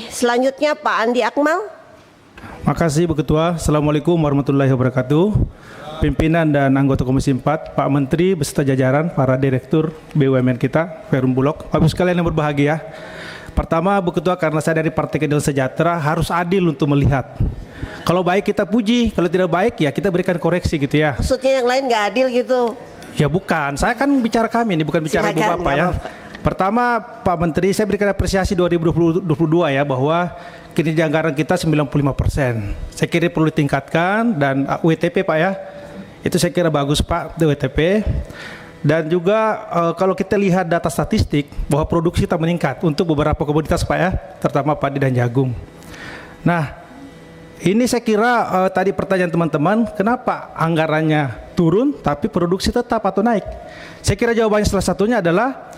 Selanjutnya Pak Andi Akmal. Makasih Bu Ketua. Assalamualaikum warahmatullahi wabarakatuh. Pimpinan dan anggota Komisi 4, Pak Menteri beserta jajaran, para direktur BUMN kita, Perum Bulog, Bapak sekalian yang berbahagia. Pertama Bu Ketua, karena saya dari Partai Keadilan Sejahtera harus adil untuk melihat. Kalau baik kita puji, kalau tidak baik ya kita berikan koreksi gitu ya. Maksudnya yang lain nggak adil gitu? Ya bukan, saya kan bicara kami ini, bukan bicara Ibu Bapak ya. Pertama Pak Menteri, saya berikan apresiasi 2022 ya, bahwa kinerja anggaran kita 95%. Saya kira perlu ditingkatkan, dan WTP Pak ya, itu saya kira bagus Pak, WTP. Dan juga kalau kita lihat data statistik bahwa produksi kita meningkat untuk beberapa komoditas Pak ya, terutama padi dan jagung. Nah, ini saya kira tadi pertanyaan teman-teman, kenapa anggarannya turun tapi produksi tetap atau naik? Saya kira jawabannya salah satunya adalah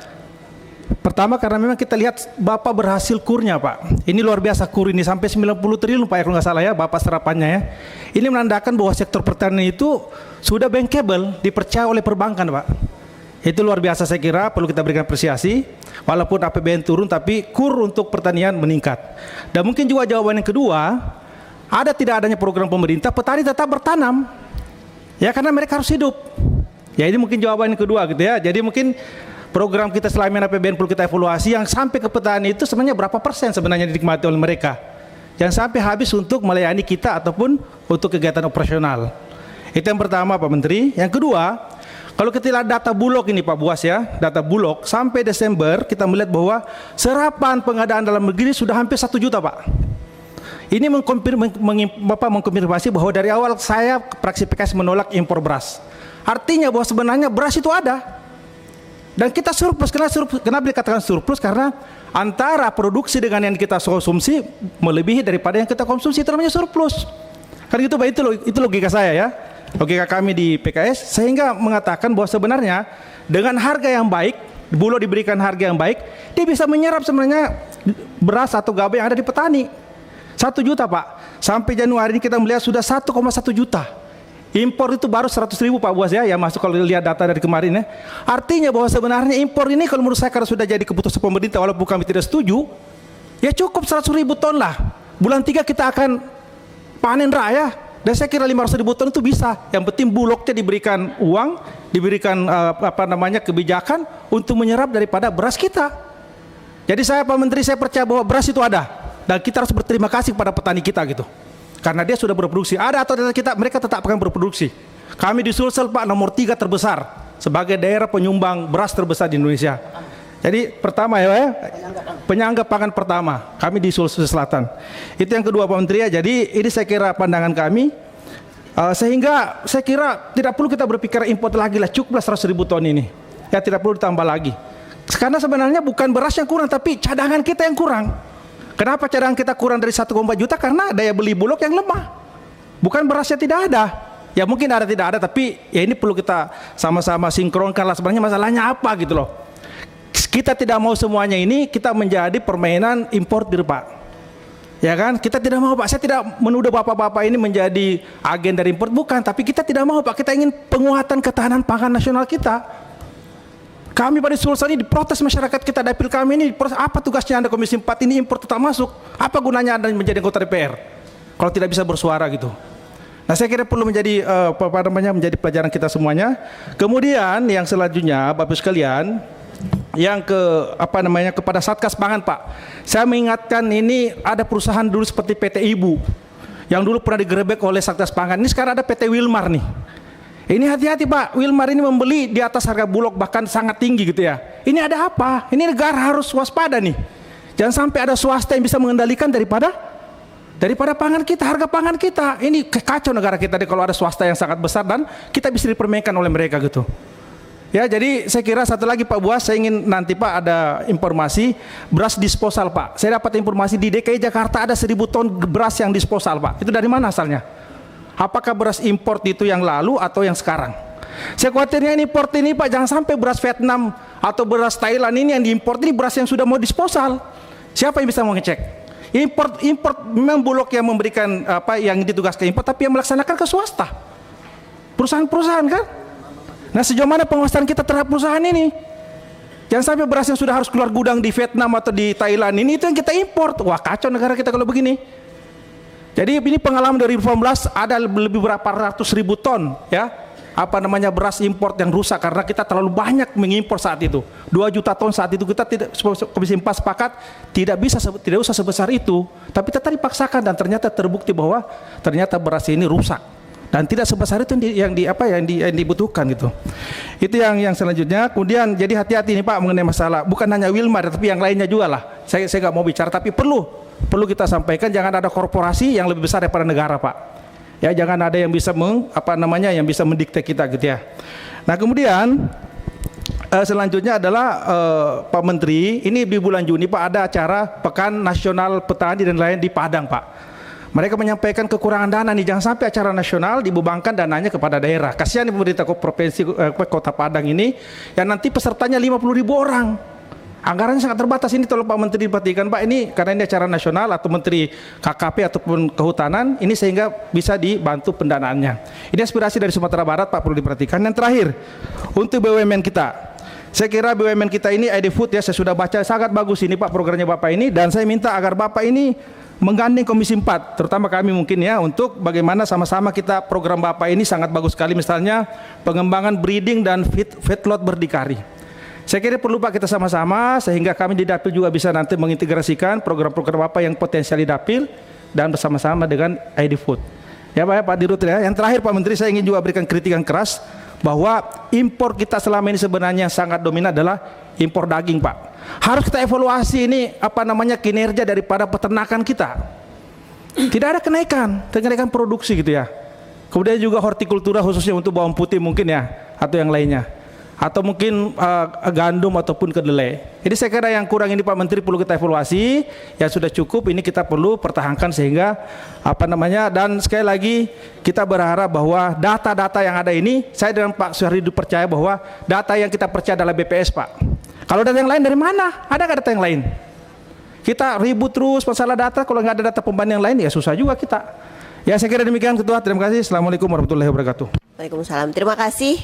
pertama karena memang kita lihat Bapak berhasil kurnya Pak. Ini luar biasa kur ini sampai 90 triliun Pak ya kalau nggak salah ya Bapak serapannya ya. Ini menandakan bahwa sektor pertanian itu sudah bankable, dipercaya oleh perbankan Pak. Itu luar biasa, saya kira perlu kita berikan apresiasi. Walaupun APBN turun tapi kur untuk pertanian meningkat. Dan mungkin juga jawaban yang kedua, ada tidak adanya program pemerintah, petani tetap bertanam. Ya karena mereka harus hidup. Ya ini mungkin jawaban yang kedua gitu ya. Jadi mungkin program kita selama ini APBN perlu kita evaluasi, yang sampai ke petani itu sebenarnya berapa persen sebenarnya dinikmati oleh mereka. Yang sampai habis untuk melayani kita ataupun untuk kegiatan operasional. Itu yang pertama Pak Menteri. Yang kedua, kalau kita lihat data Bulog ini Pak Buas ya, data Bulog sampai Desember kita melihat bahwa serapan pengadaan dalam negeri sudah hampir 1 juta Pak. Ini mengkonfirmasi bahwa dari awal saya fraksi PKS menolak impor beras. Artinya bahwa sebenarnya beras itu ada. Dan kita surplus. Kenapa dikatakan surplus? Karena antara produksi dengan yang kita konsumsi melebihi daripada yang kita konsumsi, itu namanya surplus. Kan gitu Pak, itu logika saya ya. Logika kami di PKS, sehingga mengatakan bahwa sebenarnya dengan harga yang baik, Bulog diberikan harga yang baik, dia bisa menyerap sebenarnya beras atau gabah yang ada di petani. 1 juta Pak. Sampai Januari ini kita melihat sudah 1,1 juta. Impor itu baru 100.000 Pak Buas ya, yang masuk kalau lihat data dari kemarin ya. Artinya bahwa sebenarnya impor ini kalau menurut saya karena sudah jadi keputusan pemerintah, walaupun kami tidak setuju, ya cukup 100.000 ton lah. Bulan 3 kita akan panen raya, dan saya kira 500.000 ton itu bisa. Yang penting Bulognya diberikan uang, diberikan kebijakan untuk menyerap daripada beras kita. Jadi saya Pak Menteri, saya percaya bahwa beras itu ada, dan kita harus berterima kasih kepada petani kita gitu. Karena dia sudah berproduksi, ada atau tidak kita, mereka tetap akan berproduksi. Kami di Sulsel Pak nomor 3 terbesar sebagai daerah penyumbang beras terbesar di Indonesia. Jadi pertama ya, penyangga pangan pertama kami di Sulsel Selatan. Itu yang kedua Pak Menteri ya. Jadi ini saya kira pandangan kami, sehingga saya kira tidak perlu kita berpikir import lagi lah, cukuplah 100.000 ton ini. Ya tidak perlu ditambah lagi. Karena sebenarnya bukan beras yang kurang, tapi cadangan kita yang kurang. Kenapa cadangan kita kurang dari 1,4 juta? Karena daya beli Bulog yang lemah. Bukan berasnya tidak ada. Ya mungkin ada tidak ada, tapi ya ini perlu kita sama-sama sinkronkan lah sebenarnya masalahnya apa gitu loh. Kita tidak mau semuanya ini kita menjadi permainan importir Pak. Ya kan? Kita tidak mau Pak. Saya tidak menuduh bapak-bapak ini menjadi agen dari import, bukan. Tapi kita tidak mau Pak. Kita ingin penguatan ketahanan pangan nasional kita. Kami pada Sulsel ini diprotes masyarakat kita, dapil kami ini apa tugasnya Anda Komisi 4 ini impor tetap masuk? Apa gunanya Anda menjadi anggota DPR kalau tidak bisa bersuara gitu? Nah saya kira perlu menjadi menjadi pelajaran kita semuanya. Kemudian yang selanjutnya Bapak sekalian, yang kepada Satgas Pangan Pak, saya mengingatkan ini ada perusahaan dulu seperti PT Ibu yang dulu pernah digerebek oleh Satgas Pangan. Ini sekarang ada PT Wilmar nih. Ini hati-hati Pak, Wilmar ini membeli di atas harga Bulog bahkan sangat tinggi gitu ya. Ini ada apa? Ini negara harus waspada nih. Jangan sampai ada swasta yang bisa mengendalikan daripada pangan kita, harga pangan kita. Ini kacau negara kita deh kalau ada swasta yang sangat besar dan kita bisa dipermainkan oleh mereka gitu. Ya jadi saya kira satu lagi Pak Buas, saya ingin nanti Pak ada informasi beras disposal Pak. Saya dapat informasi di DKI Jakarta ada 1.000 ton beras yang disposal Pak. Itu dari mana asalnya? Apakah beras import itu yang lalu atau yang sekarang? Saya khawatirnya ini import ini Pak, jangan sampai beras Vietnam atau beras Thailand ini yang diimport ini beras yang sudah mau disposal. Siapa yang bisa mau ngecek? Import memang Bulog yang memberikan yang ditugaskan import, tapi yang melaksanakan ke swasta. Perusahaan-perusahaan kan? Nah sejauh mana pengawasan kita terhadap perusahaan ini? Jangan sampai beras yang sudah harus keluar gudang di Vietnam atau di Thailand ini itu yang kita import. Wah, kacau negara kita kalau begini. Jadi ini pengalaman 2018 ada lebih berapa ratus ribu ton ya beras import yang rusak karena kita terlalu banyak mengimpor saat itu. 2 juta ton saat itu kita tidak, Komisi 4 sepakat tidak usah sebesar itu, tapi tetap dipaksakan dan ternyata terbukti bahwa ternyata beras ini rusak. Dan tidak sebesar itu yang dibutuhkan gitu. Itu yang selanjutnya. Kemudian jadi hati-hati nih Pak mengenai masalah bukan hanya Wilmar tapi yang lainnya juga lah. Saya nggak mau bicara tapi perlu kita sampaikan, jangan ada korporasi yang lebih besar daripada negara Pak. Ya, jangan ada yang bisa yang bisa mendikte kita gitu ya. Nah kemudian selanjutnya adalah Pak Menteri, ini di bulan Juni Pak ada acara Pekan Nasional Petani dan lain di Padang Pak. Mereka menyampaikan kekurangan dana nih, jangan sampai acara nasional dibebankan dananya kepada daerah. Kasihan nih pemerintah provinsi Kota Padang ini yang nanti pesertanya 50.000 orang. Anggarannya sangat terbatas. Ini tolong Pak Menteri diperhatikan Pak, ini karena ini acara nasional atau Menteri KKP ataupun Kehutanan ini sehingga bisa dibantu pendanaannya. Ini aspirasi dari Sumatera Barat Pak, perlu diperhatikan. Yang terakhir untuk BUMN kita, saya kira BUMN kita ini ID Food ya, saya sudah baca sangat bagus ini Pak programnya Bapak ini, dan saya minta agar Bapak ini menggandeng Komisi 4, terutama kami mungkin ya, untuk bagaimana sama-sama kita program Bapak ini sangat bagus sekali, misalnya pengembangan breeding dan feedlot berdikari. Saya kira perlu Pak kita sama-sama sehingga kami di Dapil juga bisa nanti mengintegrasikan program-program Bapak yang potensial di Dapil dan bersama-sama dengan ID Food. Ya Pak Dirut ya. Yang terakhir Pak Menteri, saya ingin juga berikan kritik yang keras bahwa impor kita selama ini sebenarnya sangat dominan adalah impor daging Pak. Harus kita evaluasi ini kinerja daripada peternakan kita. Tidak ada kenaikan produksi gitu ya. Kemudian juga hortikultura khususnya untuk bawang putih mungkin ya, atau yang lainnya, atau mungkin gandum ataupun kedelai. Jadi saya kira yang kurang ini Pak Menteri perlu kita evaluasi. Ya sudah cukup ini kita perlu pertahankan sehingga dan sekali lagi kita berharap bahwa data-data yang ada ini, saya dengan Pak Suhardi percaya bahwa data yang kita percaya adalah BPS Pak. Kalau data yang lain dari mana? Ada nggak data yang lain? Kita ribut terus masalah data, kalau nggak ada data pembanding yang lain ya susah juga kita. Ya saya kira demikian Ketua, terima kasih. Assalamualaikum warahmatullahi wabarakatuh. Waalaikumsalam. Terima kasih.